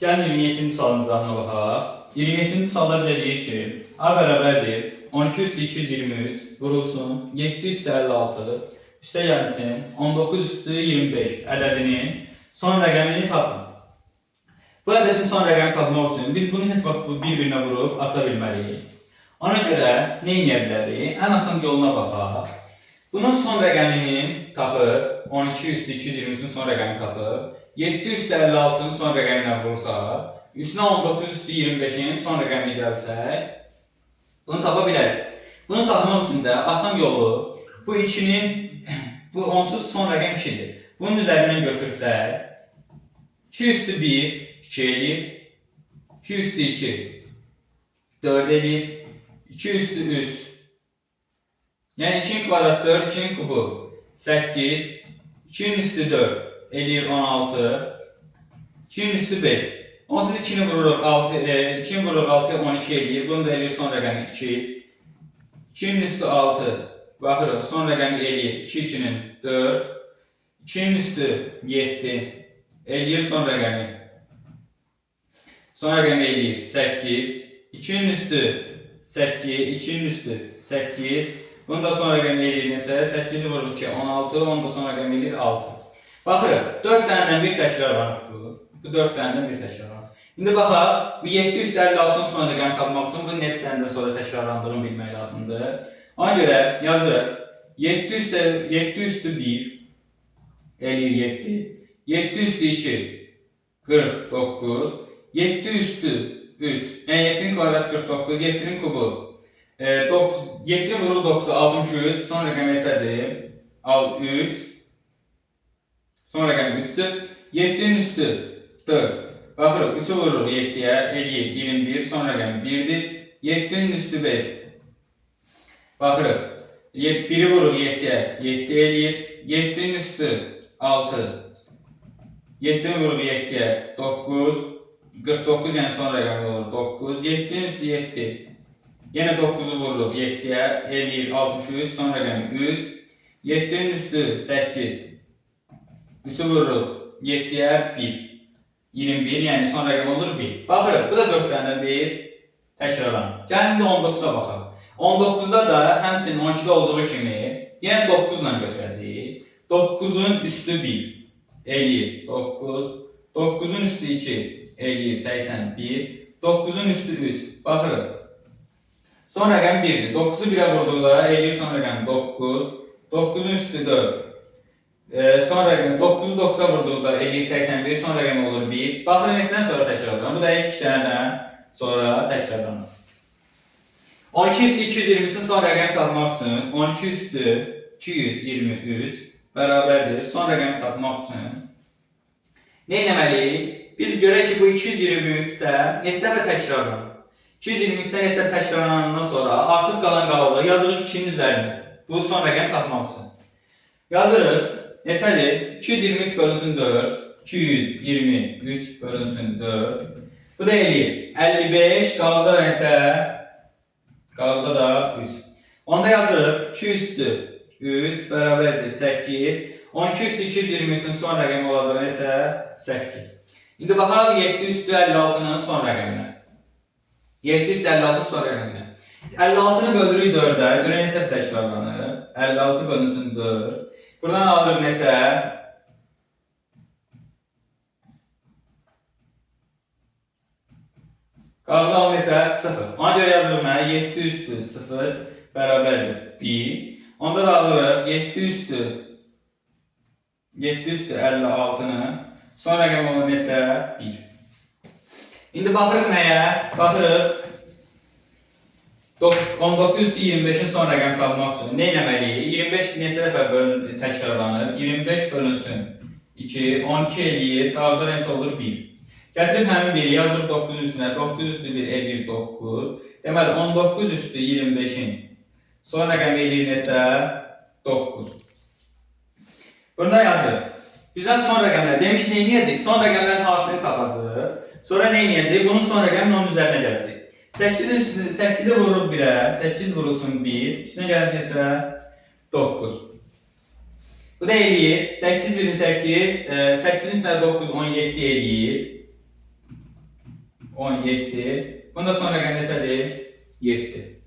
Gəlin 27-ci sualın cavabına baxaq. 27-ci sualda bizə deyir ki, A bərabərdir 12 üstü 223 vurulsun 7 üstü 56 üstə gəlsin 19 üstü 25 ədədinin son rəqəmini tapın. Bu ədədin son rəqəmini tapmaq üçün biz bunu heç vaxt bir-birinə vurub aça bilməliyik. Ona görə nə edə bilərik? Ən asan yoluna baxaq. Bunun son rəqəmini tapıb, 12 üstü 223-ün son rəqəmini tapıb, 7 üstü 56-nın son rəqəminə vursaq, üstünə 19 üstü 25-in son rəqəmini gəlsək, bunu tapa bilərik. Bunu tapmaq üçün də asan yolu, bu 2-nin, bu onsuz son rəqəm 2-dir. Bunun üzərindən götürsək, 2 üstü 1, 2 eləyir, 2 üstü 2, 4 eləyir, 2 üstü 3, yəni 2'nin kvadrat 4, 2'nin kubu 8, 2'nin üstü 4 eləyir 16, 2'nin üstü 5. Onsuz 2'ni vururuq 6, 2'ni vururuq 6, 12 eləyir. Bunu da eləyir son rəqəmi 2. 2'nin üstü 6, baxırıq son rəqəmi eləyir 2, 2'nin 4. 2'nin üstü 7 eləyir son rəqəmi. Son rəqəmi eləyir 8. 2'nin üstü 8, 2'nin üstü 8. Bunu da son rəqəmi eləyir neçə? 8'i vururuq ki 16, onu da son rəqəmi eləyir 6. Baxırıq, 4 dənədən bir təkrarlanıb bu. Bu 4 dənədən bir təkrarlanıb. İndi baxaq, bu 7 üstü 56'nın son rəqəmini tapmaq üçün bu neçə dənədən sonra təkrarlandığını bilmək lazımdır. Ona görə yazırıq, 7 üstü 1 eləyir 7. 7 üstü 2 49. 7 üstü 3, yəni 7'nin kvadrat 49, 7'nin kubu 7 vurur 9'u 63, son rəqəm neçədir? 3, son rəqəm 3'dür. 7'nin üstü 4, baxırıq 3'ü vurur 7'yə, eləyir 21, son rəqəm 1'dir. 7'nin üstü 5, baxırıq 1'i vurur 7'yə, 7 eləyir. 7'nin üstü 6, 7'ni vurur 7'yə, 9, 49 yəni son rəqəmi olur 9. 7'nin üstü 7, yenə 9'u vururuq 7'yə, eləyir 63, son rəqəmi 3. 7'nin üstü 8, 3'ü vururuq 7'yə 1, 21, yəni son rəqəm olur 1. Baxırıq, bu da 4 dənə bir təkrarlanır. Gəlin indi 19'a baxaq. 19'da da həmçinin 12'də olduğu kimi, yenə 9 ilə götürəcəyik. 9'un üstü 1, eləyir 9. 9'un üstü 2, eləyir 81. 9'un üstü 3, baxırıq. Son rəqəm 1'dir. 9'u 1'ə vurduqda eləyir son rəqəm 9. 9'un üstü 4. Son rəqəm 9'u 9'a vurduqda eləyir 81. Son rəqəm olur 1. Baxırıq neçədən sonra təkrarlanır. Bu da 2 dənədən sonra təkrarlanır. 12 üstü 223'ün son rəqəmi tapmaq üçün 12 üstü 223 bərabərdir. Son rəqəmi tapmaq üçün nə etməliyik? Biz görək ki, bu 223'də neçə dəfə təkrarlanır. 223'də neçə təkrarlanandan sonra artıq qalan qalır. Yazırıq 2'nin üzərinə. Bu son rəqəm tapmaq üçün. Yazırıq. Neçədir? 223 bölünsün 4. 223 bölünsün 4. Bu da eləyir. 55 qalıqda da neçə? Qalıqda da 3. Onda yazırıq. 2 üstü 3 bərabərdir 8. 12 üstü 223'ün son rəqəmi olacaq neçə? 8. İndi baxaq 7 üstü 56'nın son rəqəminə. 7 üstü 56'nın son rəqəminə. 56'nı bölürük 4'ə. Görə neçə təkrarlanır? 56 bölünsün 4. Buradan alırıq neçə? Qalıqda alır neçə? 0. Ona görə yazırıq mənə 7 üstü 0 bərabərdir 1. Onda da alırıq 7 üstü 56'nın son rəqəm olur neçə? 1. İndi baxırıq nəyə? Baxırıq 19 üstü 25'in son rəqəm tapmaq üçün nə etməliyik? 25 neçə dəfə təkrarlanır? 25 bölünsün 2, 12 eləyir, qalıqda neçə olur? 1. Gətirib həmin 1'i yazırıq 9'un üstünə, 9 üstü 1 eləyir 9. Deməli 19 üstü 25'in son rəqəm eləyir neçə? 9. Burada yazırıq. Bizdən son rəqəmlər demiş nə edəcək? Son rəqəmlərin hasilini tapacağıq. Sonra nə edəcək? Bunun son rəqəmini onun üzərinə gələcək. 8'i vururuq 1'ə, 8 vurulsun 1, üstünə gəlsin neçə? 9. Bu da eləyir. 8 birin 8, 8'in üstünə 9, 17 eləyir. 17. Bundan son rəqəm neçədir? 7.